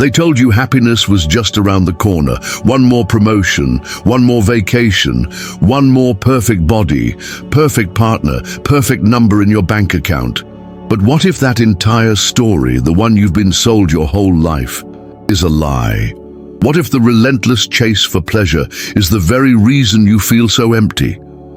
They told you happiness was just around the corner. One more promotion, one more vacation, one more perfect body, perfect partner, perfect number in your bank account. But what if that entire story, the one you've been sold your whole life, is a lie? What if the relentless chase for pleasure is the very reason you feel so empty?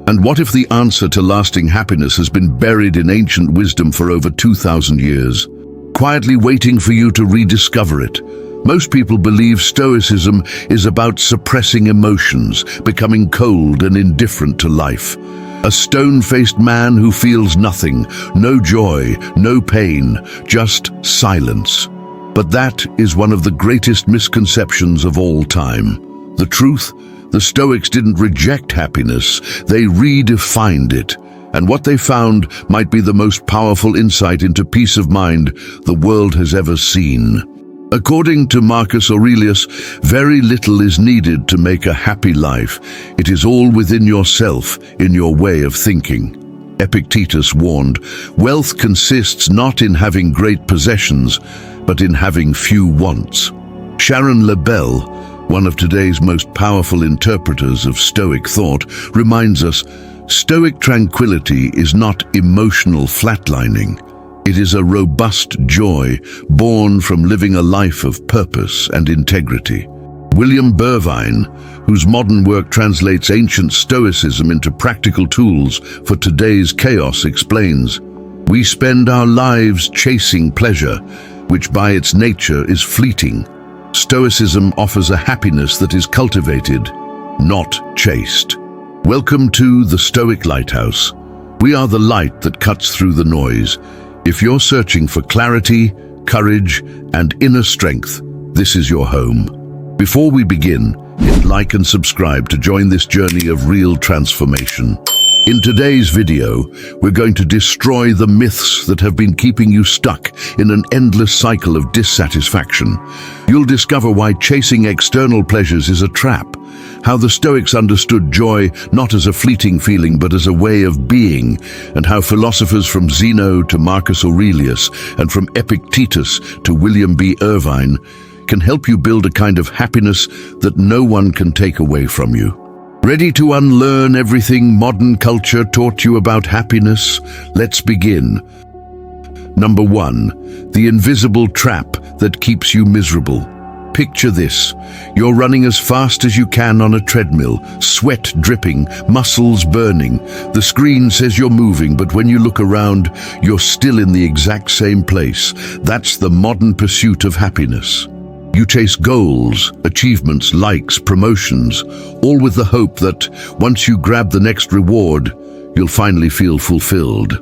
And what if the answer to lasting happiness has been buried in ancient wisdom for over 2,000 years, quietly waiting for you to rediscover it? Most people believe Stoicism is about suppressing emotions, becoming cold and indifferent to life. A stone-faced man who feels nothing, no joy, no pain, just silence. But that is one of the greatest misconceptions of all time. The truth, the Stoics didn't reject happiness, they redefined it. And what they found might be the most powerful insight into peace of mind the world has ever seen. According to Marcus Aurelius, very little is needed to make a happy life. It is all within yourself, in your way of thinking. Epictetus warned, wealth consists not in having great possessions, but in having few wants. Sharon Lebel, one of today's most powerful interpreters of Stoic thought, reminds us, Stoic tranquility is not emotional flatlining. It is a robust joy born from living a life of purpose and integrity. William Burvine, whose modern work translates ancient Stoicism into practical tools for today's chaos, explains, we spend our lives chasing pleasure, which by its nature is fleeting. Stoicism offers a happiness that is cultivated, not chased. Welcome to the Stoic Lighthouse. We are the light that cuts through the noise. If you're searching for clarity, courage, and inner strength, this is your home. Before we begin, hit like and subscribe to join this journey of real transformation. In today's video, we're going to destroy the myths that have been keeping you stuck in an endless cycle of dissatisfaction. You'll discover why chasing external pleasures is a trap, how the Stoics understood joy not as a fleeting feeling but as a way of being, and how philosophers from Zeno to Marcus Aurelius and from Epictetus to William B. Irvine can help you build a kind of happiness that no one can take away from you. Ready to unlearn everything modern culture taught you about happiness? Let's begin. Number 1, the invisible trap that keeps you miserable. Picture this. You're running as fast as you can on a treadmill, sweat dripping, muscles burning. The screen says you're moving, but when you look around, you're still in the exact same place. That's the modern pursuit of happiness. You chase goals, achievements, likes, promotions, all with the hope that once you grab the next reward, you'll finally feel fulfilled.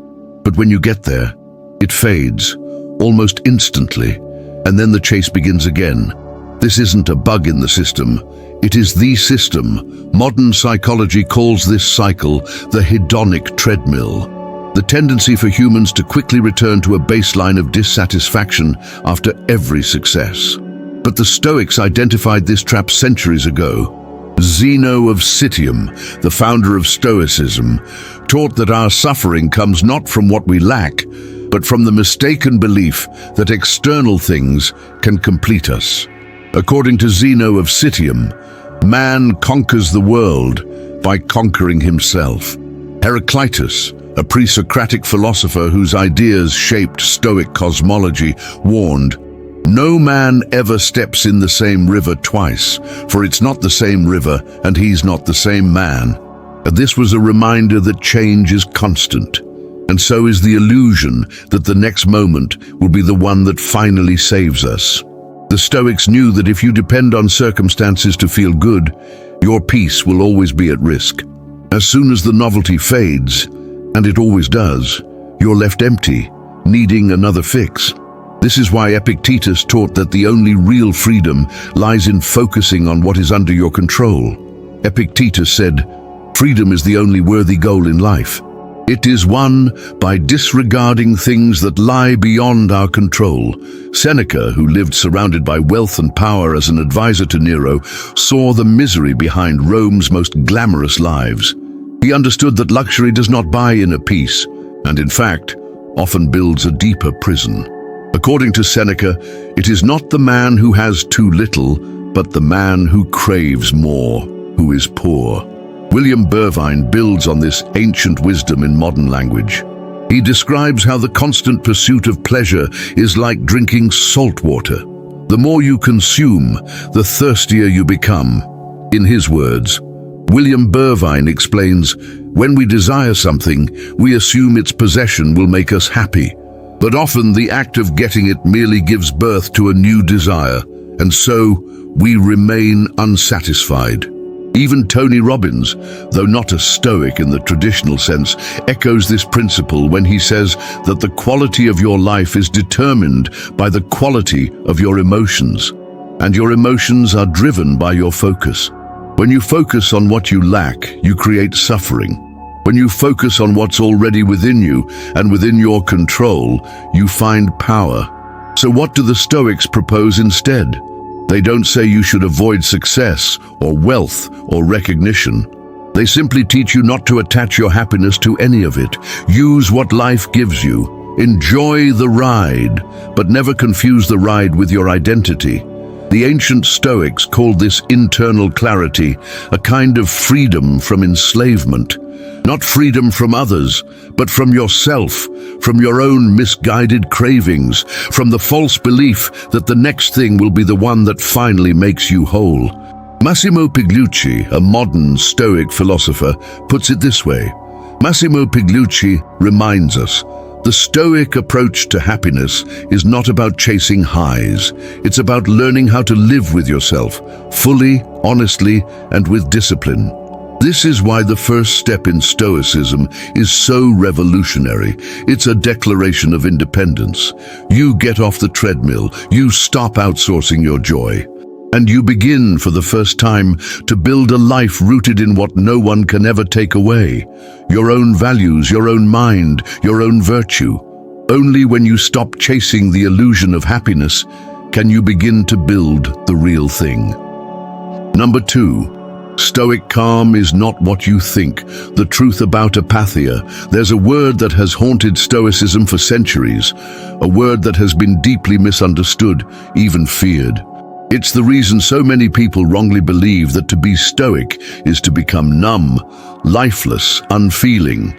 But when you get there, it fades, almost instantly, and then the chase begins again. This isn't a bug in the system, it is the system. Modern psychology calls this cycle the hedonic treadmill. The tendency for humans to quickly return to a baseline of dissatisfaction after every success. But the Stoics identified this trap centuries ago. Zeno of Citium, the founder of Stoicism, taught that our suffering comes not from what we lack, but from the mistaken belief that external things can complete us. According to Zeno of Citium, man conquers the world by conquering himself. Heraclitus, a pre-Socratic philosopher whose ideas shaped Stoic cosmology, warned, no man ever steps in the same river twice, for it's not the same river and he's not the same man. And this was a reminder that change is constant, and so is the illusion that the next moment will be the one that finally saves us. The Stoics knew that if you depend on circumstances to feel good, your peace will always be at risk. As soon as the novelty fades, and it always does, you're left empty, needing another fix. This is why Epictetus taught that the only real freedom lies in focusing on what is under your control. Epictetus said, freedom is the only worthy goal in life. It is won by disregarding things that lie beyond our control. Seneca, who lived surrounded by wealth and power as an advisor to Nero, saw the misery behind Rome's most glamorous lives. He understood that luxury does not buy inner peace, and in fact, often builds a deeper prison. According to Seneca, it is not the man who has too little, but the man who craves more, who is poor. William Burvine builds on this ancient wisdom in modern language. He describes how the constant pursuit of pleasure is like drinking salt water. The more you consume, the thirstier you become. In his words, William Burvine explains, when we desire something, we assume its possession will make us happy. But often the act of getting it merely gives birth to a new desire, and so we remain unsatisfied. Even Tony Robbins, though not a Stoic in the traditional sense, echoes this principle when he says that the quality of your life is determined by the quality of your emotions, and your emotions are driven by your focus. When you focus on what you lack, you create suffering. When you focus on what's already within you and within your control, you find power. So what do the Stoics propose instead? They don't say you should avoid success or wealth or recognition. They simply teach you not to attach your happiness to any of it. Use what life gives you. Enjoy the ride, but never confuse the ride with your identity. The ancient Stoics called this internal clarity a kind of freedom from enslavement. Not freedom from others, but from yourself, from your own misguided cravings, from the false belief that the next thing will be the one that finally makes you whole. Massimo Pigliucci, a modern Stoic philosopher, puts it this way. Massimo Pigliucci reminds us, the Stoic approach to happiness is not about chasing highs. It's about learning how to live with yourself, fully, honestly, and with discipline. This is why the first step in Stoicism is so revolutionary. It's a declaration of independence. You get off the treadmill, you stop outsourcing your joy, and you begin for the first time to build a life rooted in what no one can ever take away. Your own values, your own mind, your own virtue. Only when you stop chasing the illusion of happiness can you begin to build the real thing. Number 2. Stoic calm is not what you think. The truth about apatheia. There's a word that has haunted Stoicism for centuries, a word that has been deeply misunderstood, even feared. It's the reason so many people wrongly believe that to be Stoic is to become numb, lifeless, unfeeling.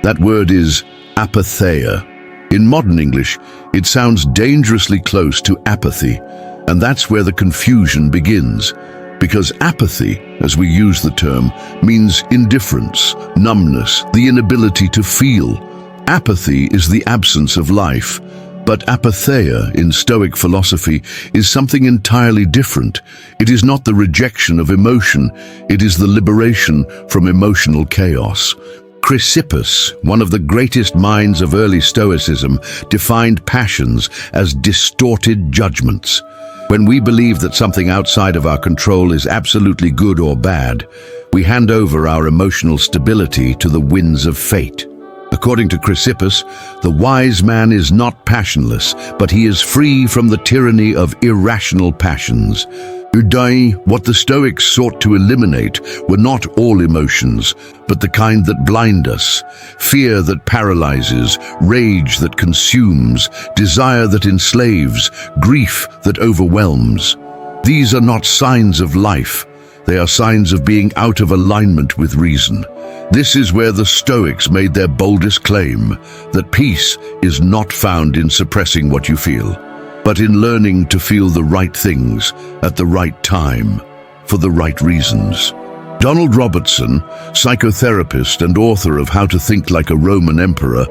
That word is apatheia. In modern English, it sounds dangerously close to apathy, and that's where the confusion begins. Because apathy, as we use the term, means indifference, numbness, the inability to feel. Apathy is the absence of life. But apatheia in Stoic philosophy is something entirely different. It is not the rejection of emotion, it is the liberation from emotional chaos. Chrysippus, one of the greatest minds of early Stoicism, defined passions as distorted judgments. When we believe that something outside of our control is absolutely good or bad, we hand over our emotional stability to the winds of fate. According to Chrysippus, the wise man is not passionless, but he is free from the tyranny of irrational passions. Eudaimonia, what the Stoics sought to eliminate, were not all emotions, but the kind that blind us. Fear that paralyzes, rage that consumes, desire that enslaves, grief that overwhelms. These are not signs of life. They are signs of being out of alignment with reason. This is where the Stoics made their boldest claim, that peace is not found in suppressing what you feel, but in learning to feel the right things at the right time, for the right reasons. Donald Robertson, psychotherapist and author of How to Think Like a Roman Emperor,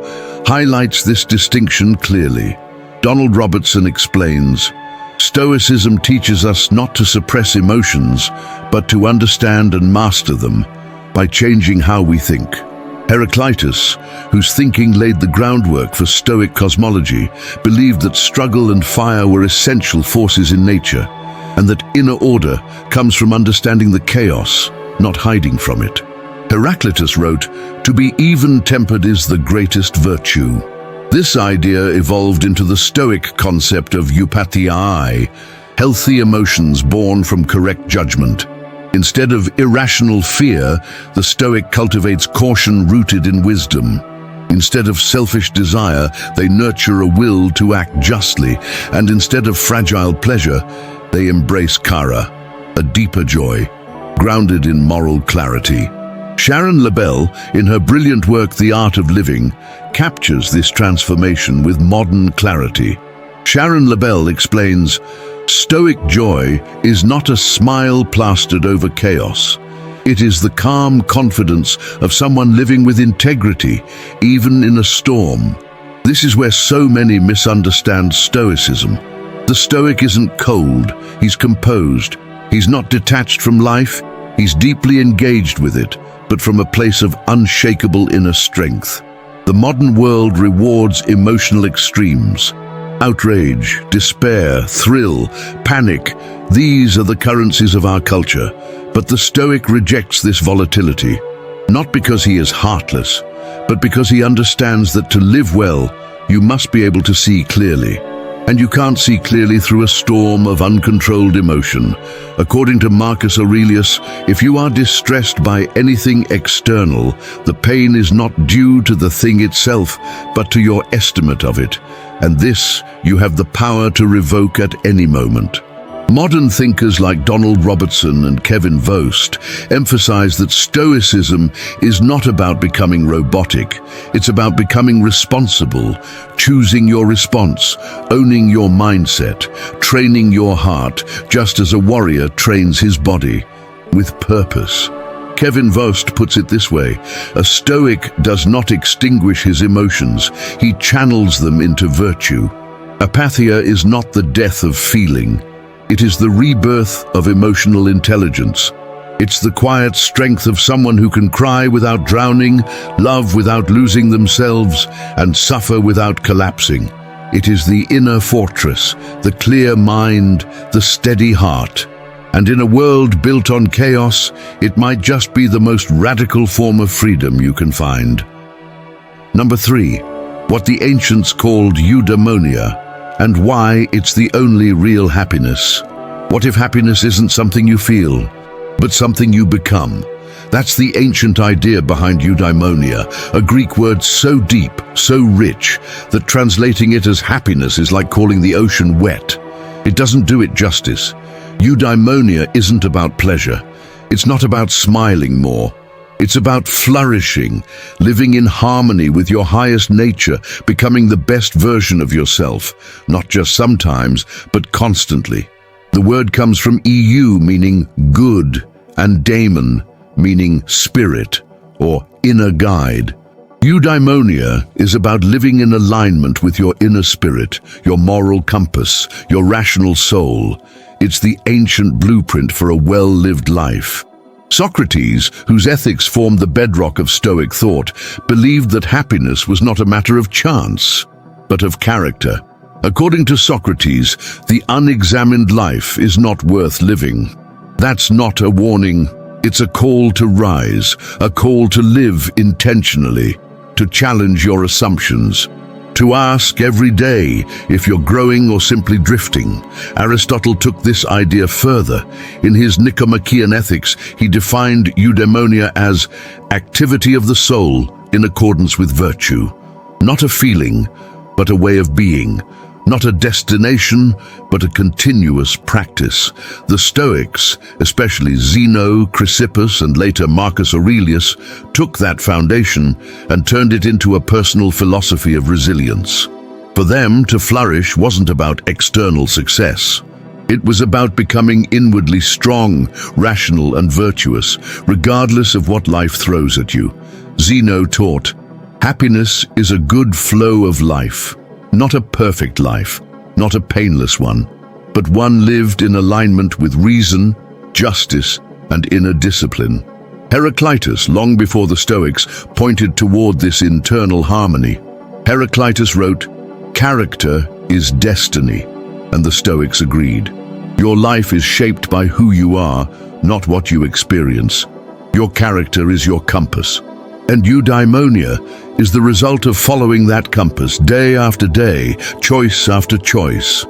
highlights this distinction clearly. Donald Robertson explains, Stoicism teaches us not to suppress emotions, but to understand and master them by changing how we think. Heraclitus, whose thinking laid the groundwork for Stoic cosmology, believed that struggle and fire were essential forces in nature, and that inner order comes from understanding the chaos, not hiding from it. Heraclitus wrote, "To be even-tempered is the greatest virtue." This idea evolved into the Stoic concept of Apatheia, healthy emotions born from correct judgment. Instead of irrational fear, the Stoic cultivates caution rooted in wisdom. Instead of selfish desire, they nurture a will to act justly, and instead of fragile pleasure, they embrace kara, a deeper joy, grounded in moral clarity. Sharon Labelle, in her brilliant work The Art of Living, captures this transformation with modern clarity. Sharon Labelle explains, "Stoic joy is not a smile plastered over chaos. It is the calm confidence of someone living with integrity, even in a storm." This is where so many misunderstand Stoicism. The Stoic isn't cold, he's composed. He's not detached from life, he's deeply engaged with it, but from a place of unshakable inner strength. The modern world rewards emotional extremes. Outrage, despair, thrill, panic, these are the currencies of our culture. But the Stoic rejects this volatility, not because he is heartless, but because he understands that to live well, you must be able to see clearly. And you can't see clearly through a storm of uncontrolled emotion. According to Marcus Aurelius, if you are distressed by anything external, the pain is not due to the thing itself, but to your estimate of it. And this you have the power to revoke at any moment. Modern thinkers like Donald Robertson and Kevin Vost emphasize that Stoicism is not about becoming robotic. It's about becoming responsible, choosing your response, owning your mindset, training your heart, just as a warrior trains his body, with purpose. Kevin Vost puts it this way: a Stoic does not extinguish his emotions, he channels them into virtue. Apatheia is not the death of feeling. It is the rebirth of emotional intelligence. It's the quiet strength of someone who can cry without drowning, love without losing themselves, and suffer without collapsing. It is the inner fortress, the clear mind, the steady heart. And in a world built on chaos, it might just be the most radical form of freedom you can find. Number 3, what the ancients called eudaimonia, and why it's the only real happiness. What if happiness isn't something you feel, but something you become? That's the ancient idea behind eudaimonia, a Greek word so deep, so rich, that translating it as happiness is like calling the ocean wet. It doesn't do it justice. Eudaimonia isn't about pleasure. It's not about smiling more. It's about flourishing, living in harmony with your highest nature, becoming the best version of yourself, not just sometimes, but constantly. The word comes from EU, meaning good, and daimon, meaning spirit, or inner guide. Eudaimonia is about living in alignment with your inner spirit, your moral compass, your rational soul. It's the ancient blueprint for a well-lived life. Socrates, whose ethics formed the bedrock of Stoic thought, believed that happiness was not a matter of chance, but of character. According to Socrates, the unexamined life is not worth living. That's not a warning. It's a call to rise, a call to live intentionally, to challenge your assumptions, to ask every day if you're growing or simply drifting. Aristotle took this idea further. In his Nicomachean Ethics, he defined eudaimonia as activity of the soul in accordance with virtue. Not a feeling, but a way of being. Not a destination, but a continuous practice. The Stoics, especially Zeno, Chrysippus, and later Marcus Aurelius, took that foundation and turned it into a personal philosophy of resilience. For them, to flourish wasn't about external success. It was about becoming inwardly strong, rational, and virtuous, regardless of what life throws at you. Zeno taught, "Happiness is a good flow of life. Not a perfect life, not a painless one, but one lived in alignment with reason, justice, and inner discipline." Heraclitus, long before the Stoics, pointed toward this internal harmony. Heraclitus wrote, "Character is destiny," and the Stoics agreed. Your life is shaped by who you are, not what you experience. Your character is your compass. And eudaimonia is the result of following that compass day after day, choice after choice.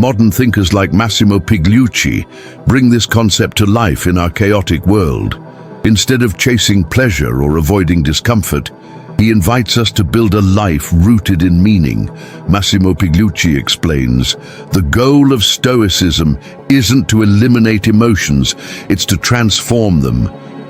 Modern thinkers like Massimo Pigliucci bring this concept to life in our chaotic world. Instead of chasing pleasure or avoiding discomfort, He invites us to build a life rooted in meaning. Massimo Pigliucci explains, the goal of Stoicism isn't to eliminate emotions, it's to transform them,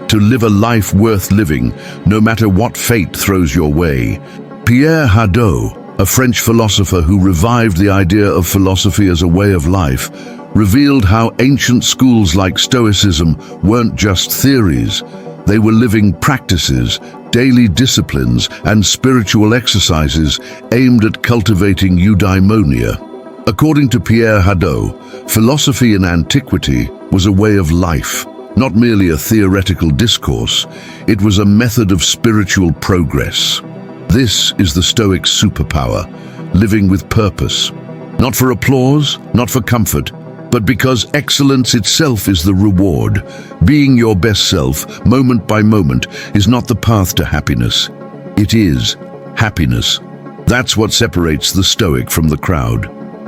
to live a life worth living, no matter what fate throws your way. Pierre Hadot, a French philosopher who revived the idea of philosophy as a way of life, revealed how ancient schools like Stoicism weren't just theories. They were living practices, daily disciplines, and spiritual exercises aimed at cultivating eudaimonia. According to Pierre Hadot, philosophy in antiquity was a way of life, not merely a theoretical discourse. It was a method of spiritual progress. This is the Stoic superpower, living with purpose. Not for applause, not for comfort, but because excellence itself is the reward. Being your best self, moment by moment, is not the path to happiness. It is happiness. That's what separates the Stoic from the crowd.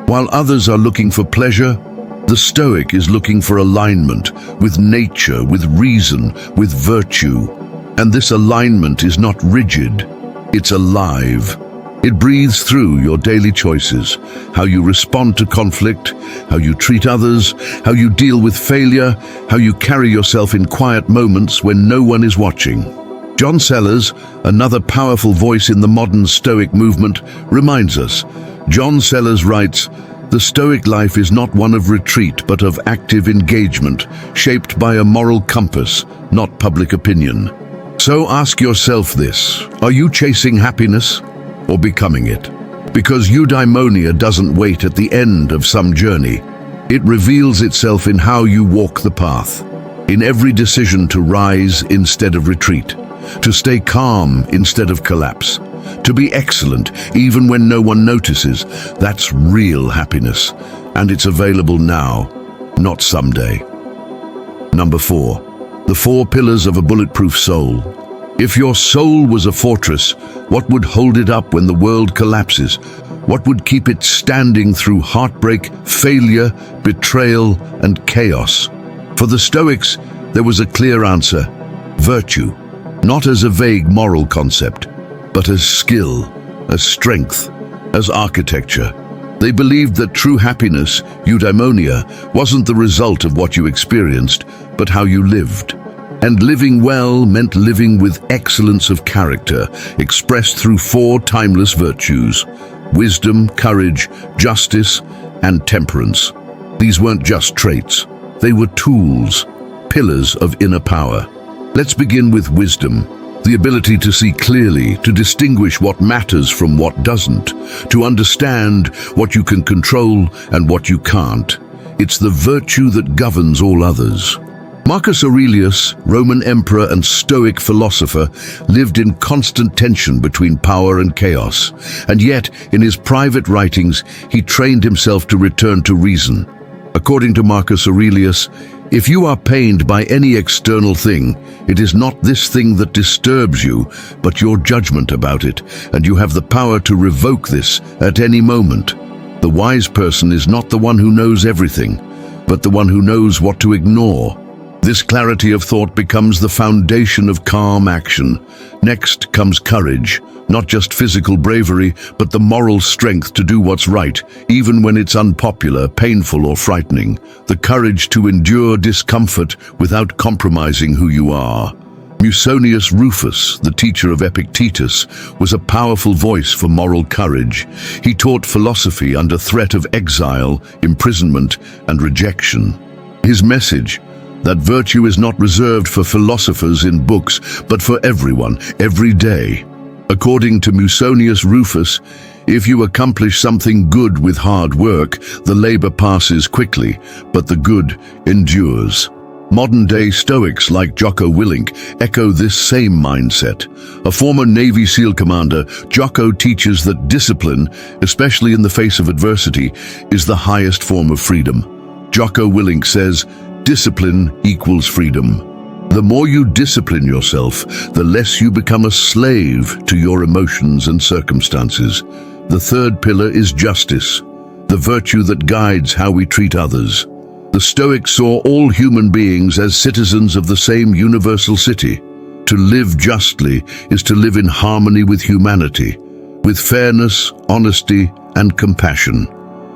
While others are looking for pleasure, the Stoic is looking for alignment with nature, with reason, with virtue. And this alignment is not rigid, it's alive. It breathes through your daily choices, how you respond to conflict, how you treat others, how you deal with failure, how you carry yourself in quiet moments when no one is watching. John Sellers, another powerful voice in the modern Stoic movement, reminds us. John Sellers writes, "The Stoic life is not one of retreat but of active engagement, shaped by a moral compass, not public opinion." So ask yourself this, are you chasing happiness or becoming it? Because eudaimonia doesn't wait at the end of some journey. It reveals itself in how you walk the path, in every decision to rise instead of retreat, to stay calm instead of collapse, to be excellent even when no one notices. That's real happiness, and it's available now, not someday. Number 4. The 4 pillars of a bulletproof soul. If your soul was a fortress, what would hold it up when the world collapses? What would keep it standing through heartbreak, failure, betrayal, and chaos? For the Stoics, there was a clear answer: virtue, not as a vague moral concept, but as skill, as strength, as architecture. They believed that true happiness, eudaimonia, wasn't the result of what you experienced, but how you lived. And living well meant living with excellence of character, expressed through 4 timeless virtues: wisdom, courage, justice, and temperance. These weren't just traits, they were tools, pillars of inner power. Let's begin with wisdom, the ability to see clearly, to distinguish what matters from what doesn't, to understand what you can control and what you can't. It's the virtue that governs all others. Marcus Aurelius, Roman emperor and Stoic philosopher, lived in constant tension between power and chaos, and yet, in his private writings, he trained himself to return to reason. According to Marcus Aurelius, if you are pained by any external thing, it is not this thing that disturbs you, but your judgment about it, and you have the power to revoke this at any moment. The wise person is not the one who knows everything, but the one who knows what to ignore. This clarity of thought becomes the foundation of calm action. Next comes courage, not just physical bravery, but the moral strength to do what's right, even when it's unpopular, painful, or frightening. The courage to endure discomfort without compromising who you are. Musonius Rufus, the teacher of Epictetus, was a powerful voice for moral courage. He taught philosophy under threat of exile, imprisonment, and rejection. His message, that virtue is not reserved for philosophers in books, but for everyone, every day. According to Musonius Rufus, if you accomplish something good with hard work, the labor passes quickly, but the good endures. Modern-day Stoics like Jocko Willink echo this same mindset. A former Navy SEAL commander, Jocko teaches that discipline, especially in the face of adversity, is the highest form of freedom. Jocko Willink says, "Discipline equals freedom." The more you discipline yourself, the less you become a slave to your emotions and circumstances. The 3rd pillar is justice, the virtue that guides how we treat others. The Stoics saw all human beings as citizens of the same universal city. To live justly is to live in harmony with humanity, with fairness, honesty, and compassion.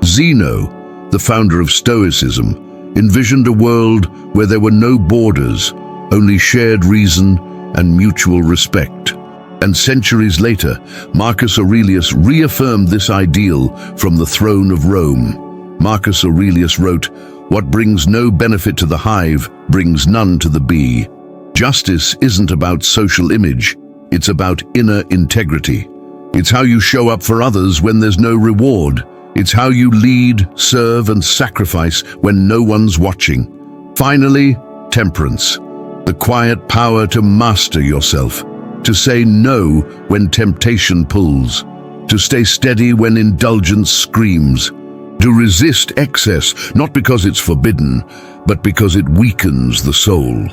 Zeno, the founder of Stoicism, envisioned a world where there were no borders, only shared reason and mutual respect. And centuries later, Marcus Aurelius reaffirmed this ideal from the throne of Rome. Marcus Aurelius wrote, "What brings no benefit to the hive brings none to the bee." Justice isn't about social image, it's about inner integrity. It's how you show up for others when there's no reward. It's how you lead, serve, and sacrifice when no one's watching. Finally, temperance. The quiet power to master yourself, to say no when temptation pulls, to stay steady when indulgence screams, to resist excess, not because it's forbidden, but because it weakens the soul.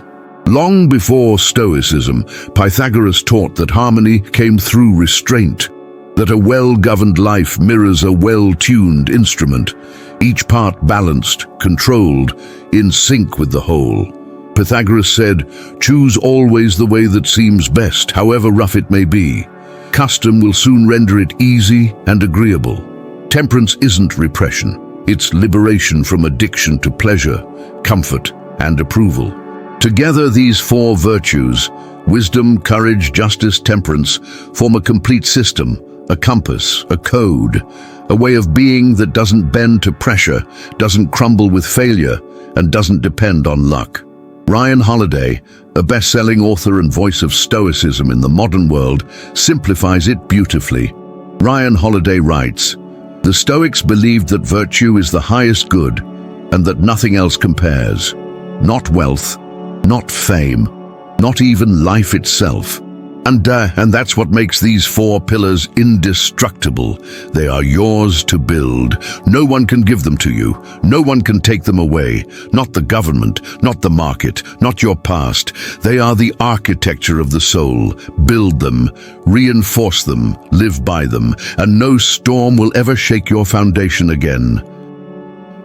Long before Stoicism, Pythagoras taught that harmony came through restraint, that a well-governed life mirrors a well-tuned instrument, each part balanced, controlled, in sync with the whole. Pythagoras said, "Choose always the way that seems best, however rough it may be. Custom will soon render it easy and agreeable." Temperance isn't repression, it's liberation from addiction to pleasure, comfort, and approval. Together, these four virtues, wisdom, courage, justice, temperance, form a complete system, a compass, a code, a way of being that doesn't bend to pressure, doesn't crumble with failure, and doesn't depend on luck. Ryan Holiday, a best-selling author and voice of Stoicism in the modern world, simplifies it beautifully. Ryan Holiday writes, "The Stoics believed that virtue is the highest good and that nothing else compares. Not wealth, not fame, not even life itself. And that's what makes these four pillars indestructible. They are yours to build. No one can give them to you. No one can take them away. Not the government, not the market, not your past. They are the architecture of the soul. Build them, reinforce them, live by them, and no storm will ever shake your foundation again."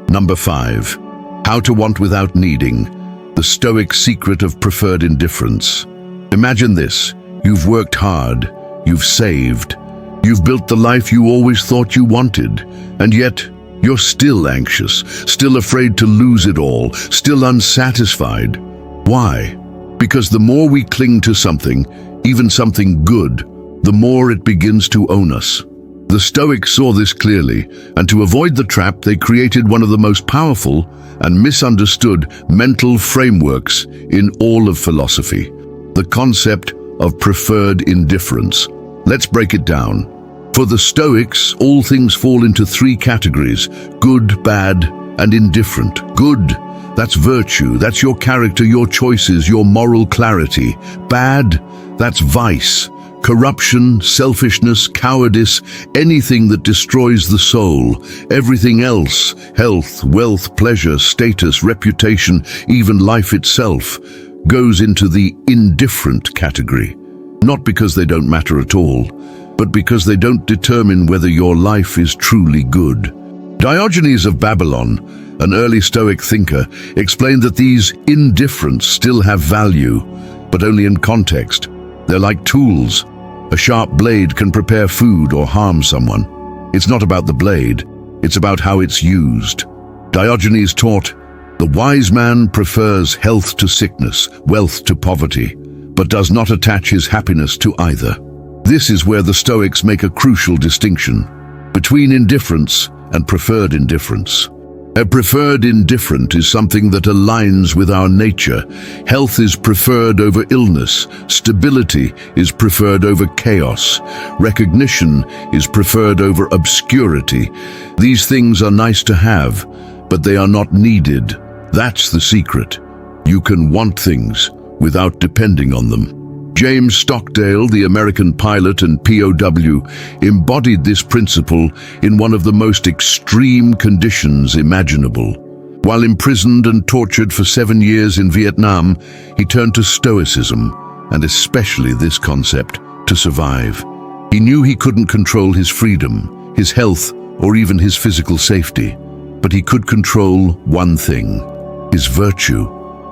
Number 5. How to want without needing. The Stoic secret of preferred indifference. Imagine this. You've worked hard, you've saved, you've built the life you always thought you wanted, and yet you're still anxious, still afraid to lose it all, still unsatisfied. Why? Because the more we cling to something, even something good, the more it begins to own us. The Stoics saw this clearly, and to avoid the trap, they created one of the most powerful and misunderstood mental frameworks in all of philosophy, the concept of preferred indifference. Let's break it down. For the Stoics, all things fall into three categories: good, bad, and indifferent. Good, that's virtue, that's your character, your choices, your moral clarity. Bad, that's vice, corruption, selfishness, cowardice, anything that destroys the soul. Everything else, health, wealth, pleasure, status, reputation, even life itself, goes into the indifferent category. Not because they don't matter at all, but because they don't determine whether your life is truly good. Diogenes of Babylon, an early Stoic thinker, explained that these indifferents still have value, but only in context. They're like tools. A sharp blade can prepare food or harm someone. It's not about the blade, it's about how it's used. Diogenes taught, "The wise man prefers health to sickness, wealth to poverty, but does not attach his happiness to either." This is where the Stoics make a crucial distinction between indifference and preferred indifference. A preferred indifferent is something that aligns with our nature. Health is preferred over illness. Stability is preferred over chaos. Recognition is preferred over obscurity. These things are nice to have, but they are not needed. That's the secret. You can want things without depending on them. James Stockdale, the American pilot and POW, embodied this principle in one of the most extreme conditions imaginable. While imprisoned and tortured for 7 years in Vietnam, he turned to Stoicism, and especially this concept, to survive. He knew he couldn't control his freedom, his health, or even his physical safety, but he could control one thing: his virtue,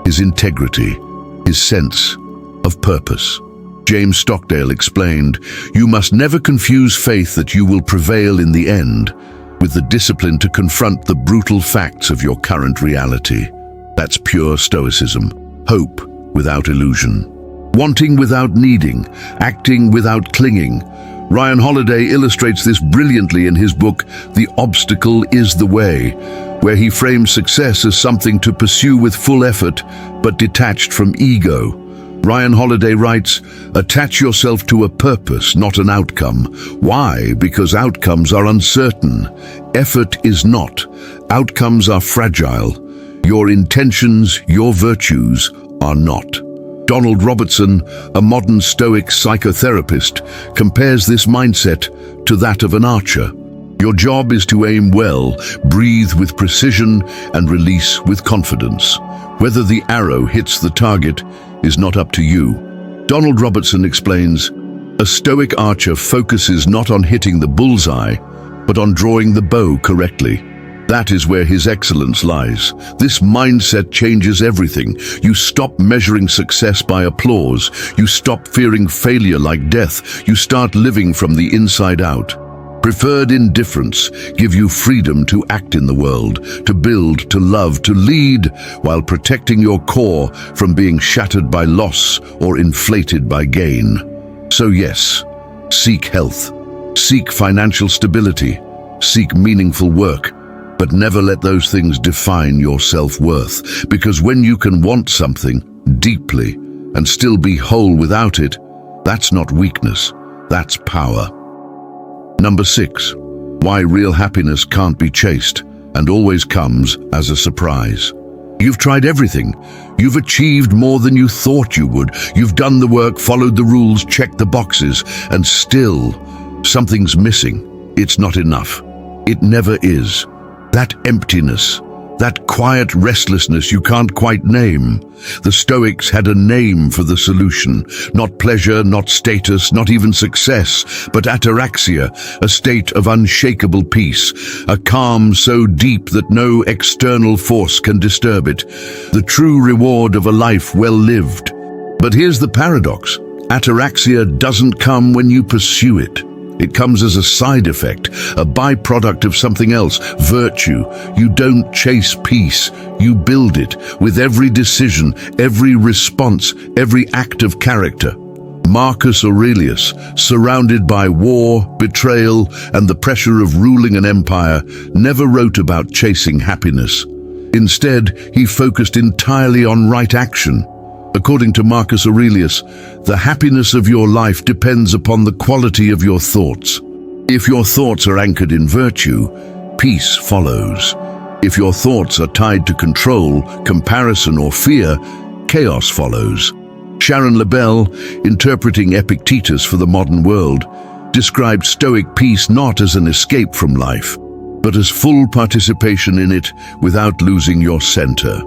his integrity, his sense of purpose. James Stockdale explained, "You must never confuse faith that you will prevail in the end with the discipline to confront the brutal facts of your current reality." That's pure Stoicism. Hope without illusion. Wanting without needing, acting without clinging. Ryan Holiday illustrates this brilliantly in his book, The Obstacle is the Way, where he frames success as something to pursue with full effort, but detached from ego. Ryan Holiday writes, "Attach yourself to a purpose, not an outcome." Why? Because outcomes are uncertain. Effort is not. Outcomes are fragile. Your intentions, your virtues are not. Donald Robertson, a modern Stoic psychotherapist, compares this mindset to that of an archer. Your job is to aim well, breathe with precision, and release with confidence. Whether the arrow hits the target is not up to you. Donald Robertson explains, "A Stoic archer focuses not on hitting the bullseye, but on drawing the bow correctly. That is where his excellence lies. This mindset changes everything. You stop measuring success by applause. You stop fearing failure like death. You start living from the inside out. Preferred indifferents give you freedom to act in the world, to build, to love, to lead, while protecting your core from being shattered by loss or inflated by gain." So yes, seek health, seek financial stability, seek meaningful work, but never let those things define your self-worth, because when you can want something deeply and still be whole without it, that's not weakness, that's power. Number 6, why real happiness can't be chased and always comes as a surprise. You've tried everything. You've achieved more than you thought you would. You've done the work, followed the rules, checked the boxes, and still something's missing. It's not enough. It never is. That emptiness, that quiet restlessness you can't quite name. The Stoics had a name for the solution. Not pleasure, not status, not even success, but ataraxia, a state of unshakable peace, a calm so deep that no external force can disturb it. The true reward of a life well lived. But here's the paradox. Ataraxia doesn't come when you pursue it. It comes as a side effect, a byproduct of something else, virtue. You don't chase peace, you build it with every decision, every response, every act of character. Marcus Aurelius, surrounded by war, betrayal, and the pressure of ruling an empire, never wrote about chasing happiness. Instead, he focused entirely on right action. According to Marcus Aurelius, the happiness of your life depends upon the quality of your thoughts. If your thoughts are anchored in virtue, peace follows. If your thoughts are tied to control, comparison, or fear, chaos follows. Sharon Lebel, interpreting Epictetus for the modern world, described Stoic peace not as an escape from life, but as full participation in it without losing your center.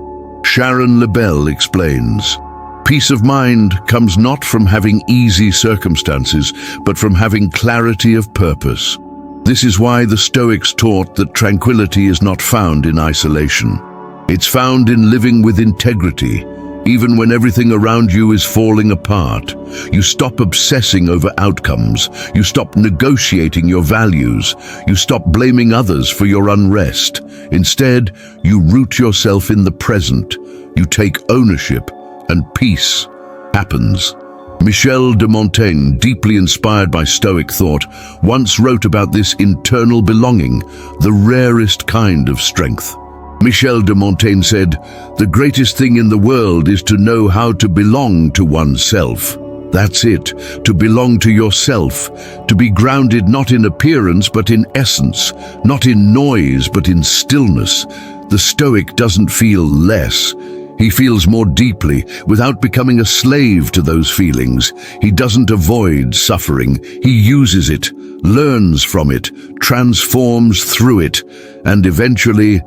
Sharon Lebel explains, "Peace of mind comes not from having easy circumstances, but from having clarity of purpose. This is why the Stoics taught that tranquility is not found in isolation. It's found in living with integrity, even when everything around you is falling apart. You stop obsessing over outcomes. You stop negotiating your values. You stop blaming others for your unrest. Instead, you root yourself in the present. You take ownership, and peace happens." Michel de Montaigne, deeply inspired by Stoic thought, once wrote about this internal belonging, the rarest kind of strength. Michel de Montaigne said, "The greatest thing in the world is to know how to belong to oneself. That's it, to belong to yourself, to be grounded not in appearance but in essence, not in noise but in stillness." The Stoic doesn't feel less. He feels more deeply, without becoming a slave to those feelings. He doesn't avoid suffering. He uses it, learns from it, transforms through it, and eventually,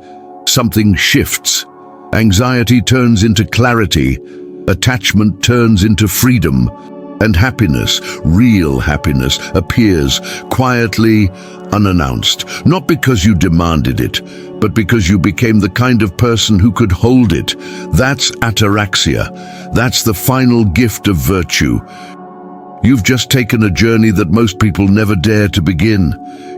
something shifts. Anxiety turns into clarity. Attachment turns into freedom. And happiness, real happiness, appears quietly, unannounced, not because you demanded it, but because you became the kind of person who could hold it. That's ataraxia. That's the final gift of virtue. You've just taken a journey that most people never dare to begin.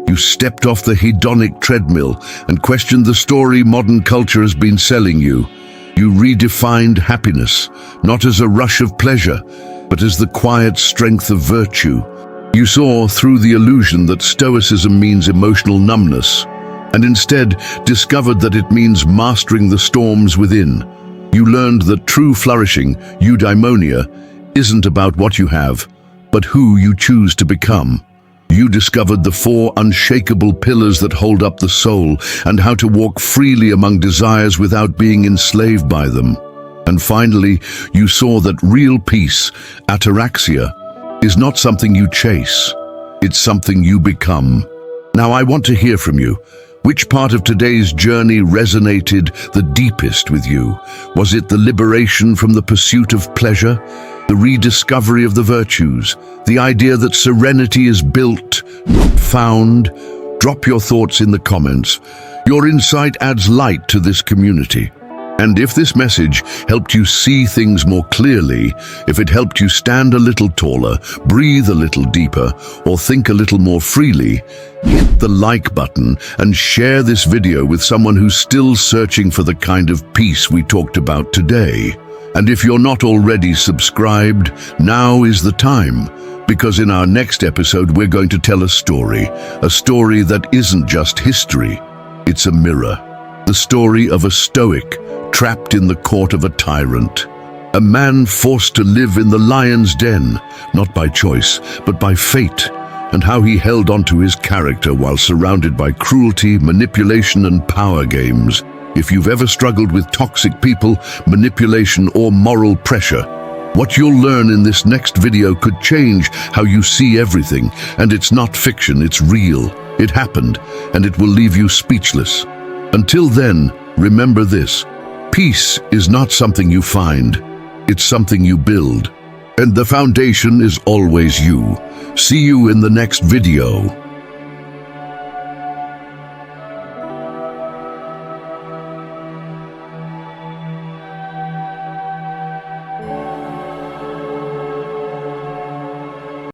You stepped off the hedonic treadmill and questioned the story modern culture has been selling you. You redefined happiness, not as a rush of pleasure, but as the quiet strength of virtue. You saw through the illusion that Stoicism means emotional numbness, and instead discovered that it means mastering the storms within. You learned that true flourishing, Eudaimonia, isn't about what you have, but who you choose to become. You discovered the 4 unshakable pillars that hold up the soul and how to walk freely among desires without being enslaved by them. And finally, you saw that real peace, ataraxia, is not something you chase. It's something you become. Now I want to hear from you. Which part of today's journey resonated the deepest with you? Was it the liberation from the pursuit of pleasure? The rediscovery of the virtues? The idea that serenity is built, not found? Drop your thoughts in the comments. Your insight adds light to this community. And if this message helped you see things more clearly, if it helped you stand a little taller, breathe a little deeper, or think a little more freely, hit the like button and share this video with someone who's still searching for the kind of peace we talked about today. And if you're not already subscribed, now is the time, because in our next episode we're going to tell a story that isn't just history, it's a mirror. The story of a Stoic trapped in the court of a tyrant. A man forced to live in the lion's den, not by choice, but by fate, and how he held onto his character while surrounded by cruelty, manipulation, and power games. If you've ever struggled with toxic people, manipulation, or moral pressure, what you'll learn in this next video could change how you see everything. And it's not fiction, it's real. It happened, and it will leave you speechless. Until then, remember this. Peace is not something you find, it's something you build. And the foundation is always you. See you in the next video.